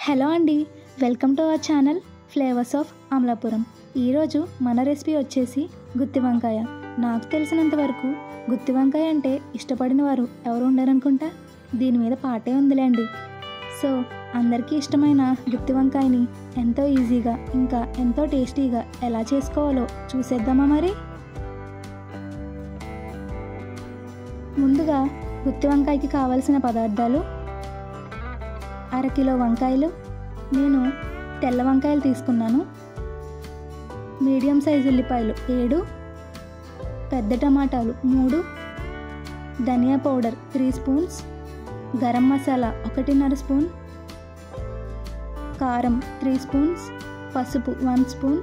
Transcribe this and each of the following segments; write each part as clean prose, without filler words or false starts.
Hello అండి, welcome to our channel flavours of Amalapuram. ఈరోజు మన రెసిపీ వచ్చేసి గుత్తి వంకాయ. నాకు తెలిసినంత వరకు గుత్తి వంకాయ అంటే ఇష్టపడిన వారు ఎవరు ఉండరనుకుంటా. దీని మీద పాటే ఉందిలేండి. సో అందరికీ ఇష్టమైన గుత్తి వంకాయని ఎంతో ఈజీగా ఇంకా ఎంతో టేస్టీగా ఎలా చేసుకోవాలో చూసేద్దామా మరి. ముందుగా గుత్తి వంకాయకి కావలసిన పదార్థాలు: అరకిలో వంకాయలు, నేను తెల్ల వంకాయలు తీసుకున్నాను. మీడియం సైజు ఉల్లిపాయలు 7, పెద్ద టమాటాలు 3, ధనియా powder 3 spoons, garam masala 1.5 spoon, కారం 3 స్పూన్స్, పసుపు 1 స్పూన్,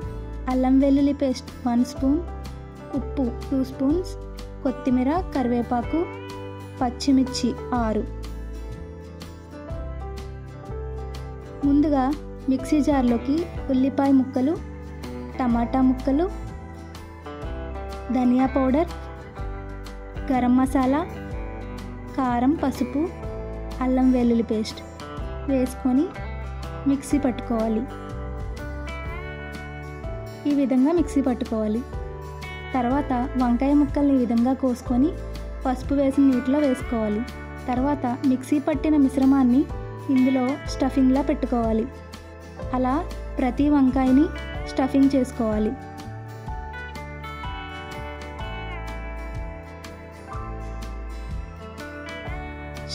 అల్లం వెల్లుల్లి పేస్ట్ 1 స్పూన్, ఉప్పు 2 స్పూన్స్, కొత్తిమీర, కరివేపాకు, పచ్చిమిర్చి 6. ముందుగా మిక్సీ జార్లోకి ఉల్లిపాయ ముక్కలు, టమాటా ముక్కలు, ధనియా పౌడర్, గరం మసాలా, కారం, పసుపు, అల్లం వెల్లుల్లి పేస్ట్ వేసుకొని మిక్సీ పట్టుకోవాలి. ఈ విధంగా మిక్సీ పట్టుకోవాలి. తర్వాత వంకాయ ముక్కల్ని ఈ విధంగా కోసుకొని పసుపు వేసిన నీటిలో వేసుకోవాలి. తర్వాత మిక్సీ పట్టిన మిశ్రమాన్ని ఇందులో స్టఫింగ్లా పెట్టుకోవాలి. అలా ప్రతి వంకాయని స్టఫింగ్ చేసుకోవాలి.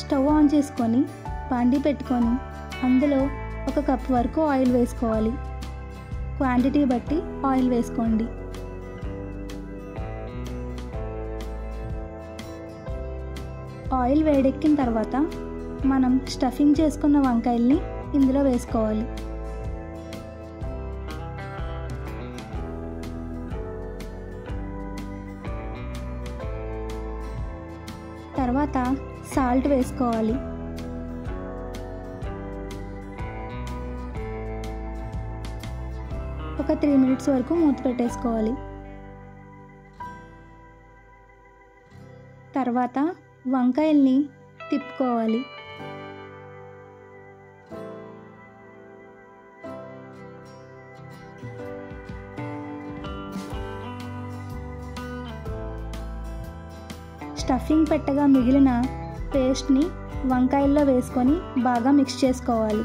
స్టవ్ ఆన్ చేసుకొని బాండీ పెట్టుకొని అందులో 1 కప్ వరకు ఆయిల్ వేసుకోవాలి. క్వాంటిటీ బట్టి ఆయిల్ వేసుకోండి. ఆయిల్ వేడెక్కిన తర్వాత మనం స్టఫింగ్ చేసుకున్న వంకాయల్ని ఇందులో వేసుకోవాలి. తర్వాత సాల్ట్ వేసుకోవాలి. ఒక 3 మినిట్స్ వరకు మూత పెట్టేసుకోవాలి. తర్వాత వంకాయల్ని తిప్పుకోవాలి. స్టఫింగ్ పెట్టగా మిగిలిన పేస్ట్ని వంకాయల్లో వేసుకొని బాగా మిక్స్ చేసుకోవాలి.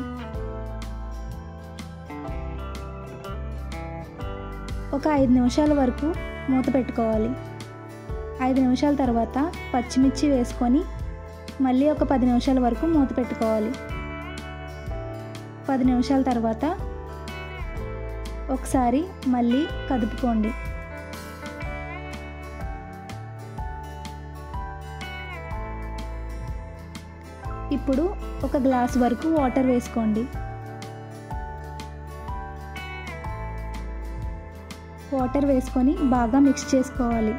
ఒక 5 నిమిషాల వరకు మూత పెట్టుకోవాలి. 5 నిమిషాల తర్వాత పచ్చిమిర్చి వేసుకొని మళ్ళీ ఒక 10 నిమిషాల వరకు మూత పెట్టుకోవాలి. 10 నిమిషాల తర్వాత ఒకసారి మళ్ళీ కదుపుకోండి. ఇప్పుడు 1 గ్లాస్ వరకు వాటర్ వేసుకోండి. వాటర్ వేసుకొని బాగా మిక్స్ చేసుకోవాలి.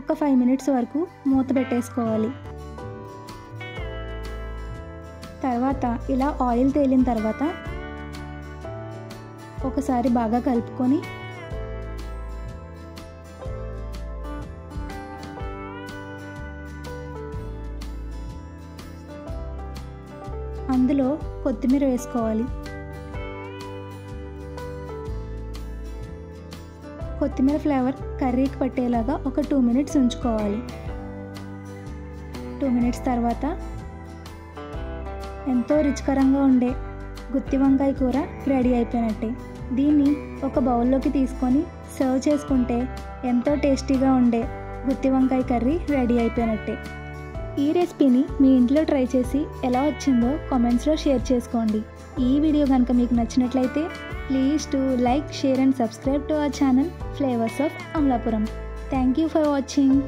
ఒక 5 మినిట్స్ వరకు మూత పెట్టేసుకోవాలి. తర్వాత ఇలా ఆయిల్ తేలిన తర్వాత ఒకసారి బాగా కలుపుకొని అందులో కొత్తిమీర వేసుకోవాలి. కొత్తిమీర ఫ్లేవర్ కర్రీకి పట్టేలాగా ఒక 2 మినిట్స్ ఉంచుకోవాలి. 2 మినిట్స్ తర్వాత ఎంతో రుచికరంగా ఉండే గుత్తి వంకాయ కూర రెడీ అయిపోయినట్టే. దీన్ని ఒక బౌల్లోకి తీసుకొని సర్వ్ చేసుకుంటే ఎంతో టేస్టీగా ఉండే గుత్తి వంకాయ కర్రీ రెడీ అయిపోయినట్టే. ఈ రెసిపీని మీ ఇంట్లో ట్రై చేసి ఎలా వచ్చిందో కామెంట్స్లో షేర్ చేసుకోండి. ఈ వీడియో కనుక మీకు నచ్చినట్లయితే please to like, share and subscribe to our channel flavours of Amalapuram. Thank you for watching.